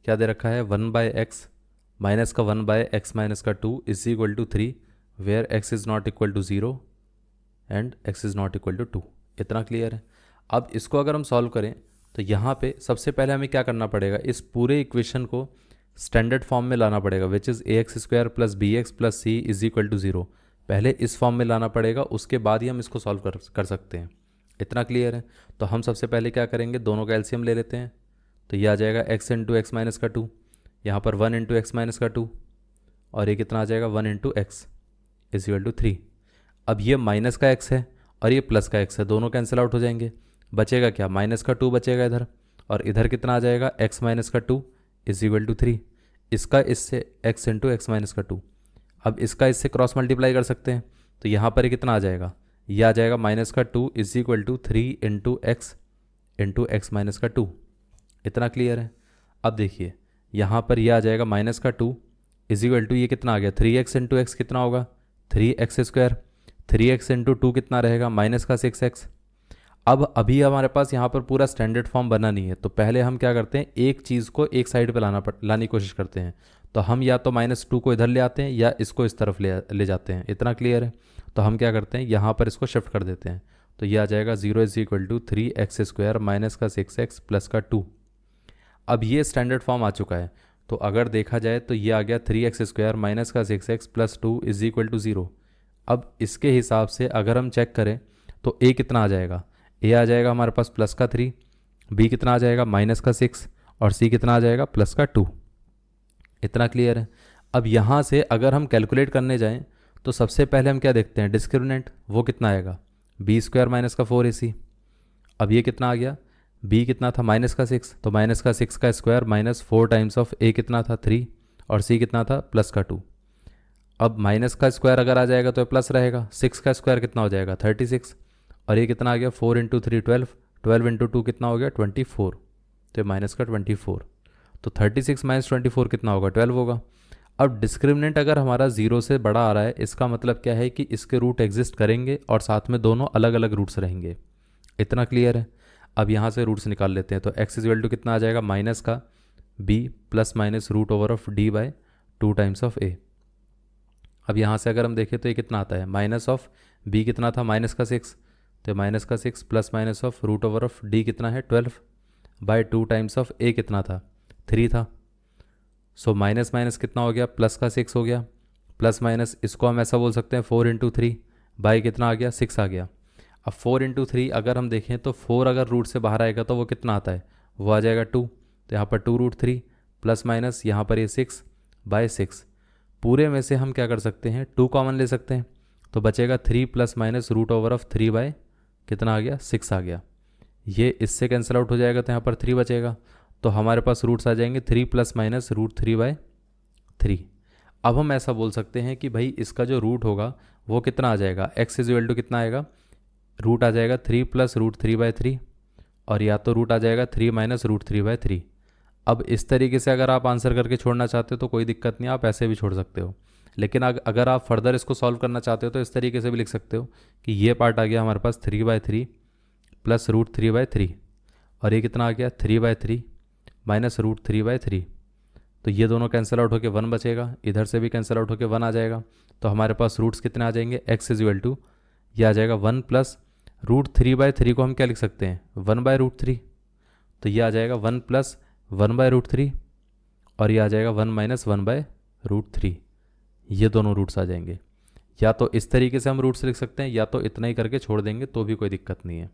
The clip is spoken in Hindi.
क्या दे रखा है, 1/x माइनस का 1/x माइनस का 2 is equal to 3 where x is not equal to 0 and x is not equal to 2। इतना क्लियर है। अब इसको अगर हम सॉल्व करें तो यहाँ पे सबसे पहले हमें क्या करना पड़ेगा, इस पूरे इक्वेशन को स्टैंडर्ड फॉर्म में लाना पड़ेगा, which is ax² plus bx plus c is equal to 0। पहले इस फॉर्म में लाना पड़ेगा, उसके बाद ही हम इसको सॉल्व कर सकते हैं। इतना क्लियर है। तो हम सबसे पहले क्या करेंगे, दोनों का एलसीएम ले लेते हैं। तो ये आ जाएगा x इंटू एक्स माइनस का 2, यहाँ पर 1 इंटू एक्स माइनस का 2, और ये कितना आ जाएगा 1 into x is equal to 3। अब ये माइनस का x है और ये प्लस का x है, दोनों कैंसिल आउट हो जाएंगे। बचेगा क्या, माइनस का 2 बचेगा इधर, और इधर कितना आ जाएगा x माइनस का 2 इज इक्वल टू 3। इसका इससे x इंटू एक्स माइनस का 2। अब इसका इससे क्रॉस मल्टीप्लाई कर सकते हैं, तो यहाँ पर कितना आ जाएगा, ये आ जाएगा माइनस का 2 is equal to 3 into x minus का 2। इतना क्लियर है। अब देखिए यहाँ पर ये आ जाएगा माइनस का 2 इज इक्वल टू, ये कितना आ गया 3x इंटू एक्स कितना होगा 3x², 3x इंटू 2 कितना रहेगा माइनस का 6x। अब अभी हमारे पास यहाँ पर पूरा स्टैंडर्ड फॉर्म बना नहीं है, तो पहले हम क्या करते हैं, एक चीज़ को एक साइड पे लाने की कोशिश करते हैं। तो हम या तो -2 को इधर ले आते हैं या इसको इस तरफ ले जाते हैं। इतना क्लियर है। तो हम क्या करते हैं, यहाँ पर इसको शिफ्ट कर देते हैं। तो ये आ जाएगा 0 is equal to 3x² minus का 6x प्लस का 2। अब ये स्टैंडर्ड फॉर्म आ चुका है। तो अगर देखा जाए तो ये आ गया 3x² माइनस का 6x plus 2 is equal to 0। अब इसके हिसाब से अगर हम चेक करें तो a कितना आ जाएगा, a आ जाएगा हमारे पास प्लस का 3, b कितना आ जाएगा माइनस का 6, और c कितना आ जाएगा प्लस का 2। इतना क्लियर है। अब यहाँ से अगर हम कैलकुलेट करने जाएं तो सबसे पहले हम क्या देखते हैं, डिस्क्रिमिनेंट, वो कितना आएगा b² माइनस का 4ac। अब ये कितना आ गया, b कितना था माइनस का 6, तो माइनस का 6 का square minus 4 times of a कितना था 3, और c कितना था प्लस का 2। अब माइनस का स्क्वायर अगर आ जाएगा तो प्लस रहेगा, 6 का स्क्वायर कितना हो जाएगा 36, और ये कितना आ गया 4 इंटू 3 12, 12 इंटू 2 कितना हो गया 24, तो ये माइनस का 24। तो 36 माइनस 24 कितना होगा 12 होगा। अब डिस्क्रिमिनेंट अगर हमारा 0 से बड़ा आ रहा है, इसका मतलब क्या है कि इसके रूट एग्जिस्ट करेंगे और साथ में दोनों अलग अलग रूट्स रहेंगे। इतना क्लियर है। अब यहाँ से रूट्स निकाल लेते हैं। तो x इज इक्वल टू कितना आ जाएगा, माइनस का b plus minus root over of d by 2 times of a। अब यहाँ से अगर हम देखें तो ये कितना आता है, माइनस ऑफ b कितना था माइनस का 6, तो माइनस का 6 plus minus of root over of d कितना है 12 बाय 2 टाइम्स ऑफ a कितना था 3 था। सो माइनस माइनस कितना हो गया, प्लस का 6 हो गया, प्लस माइनस इसको हम ऐसा बोल सकते हैं 4 इंटू 3 बाई कितना आ गया 6 आ गया। अब 4 इंटू 3 अगर हम देखें तो 4 अगर रूट से बाहर आएगा तो वो कितना आता है, वो आ जाएगा 2। तो यहाँ पर 2√3 प्लस माइनस यहाँ पर ये 6 बाय 6। पूरे में से हम क्या कर सकते हैं, 2 कॉमन ले सकते हैं, तो बचेगा 3 plus minus root over of 3 by कितना आ गया 6 आ गया। ये इससे कैंसिल आउट हो जाएगा तो यहाँ पर 3 बचेगा। तो हमारे पास रूट्स आ जाएंगे 3 प्लस माइनस √3 बाय 3। अब हम ऐसा बोल सकते हैं कि भाई इसका जो रूट होगा वो कितना आ जाएगा, x इज इक्वल टू कितना आएगा, रूट आ जाएगा 3 प्लस √3 बाय 3, और या तो रूट आ जाएगा 3 माइनस √3 बाय 3। अब इस तरीके से अगर आप आंसर करके छोड़ना चाहते हो तो कोई दिक्कत नहीं, आप ऐसे भी छोड़ सकते हो। लेकिन अगर आप फर्दर इसको सॉल्व करना चाहते हो तो इस तरीके से भी लिख सकते हो कि ये पार्ट आ गया हमारे पास 3/3 प्लस √3/3, और ये कितना आ गया 3/3 माइनस √3/3। तो ये दोनों कैंसिल आउट होकर 1 बचेगा, इधर से भी कैंसिल आउट होकर 1 आ जाएगा। तो हमारे पास रूट्स कितने आ जाएंगे, x इज इक्वल टू ये आ जाएगा 1 प्लस √3/3 को हम क्या लिख सकते हैं 1/√3। तो ये आ जाएगा 1 प्लस 1/√3, और ये आ जाएगा 1 माइनस 1/√3। ये दोनों रूट्स आ जाएंगे। या तो इस तरीके से हम रूट्स लिख सकते हैं, या तो इतना ही करके छोड़ देंगे तो भी कोई दिक्कत नहीं है।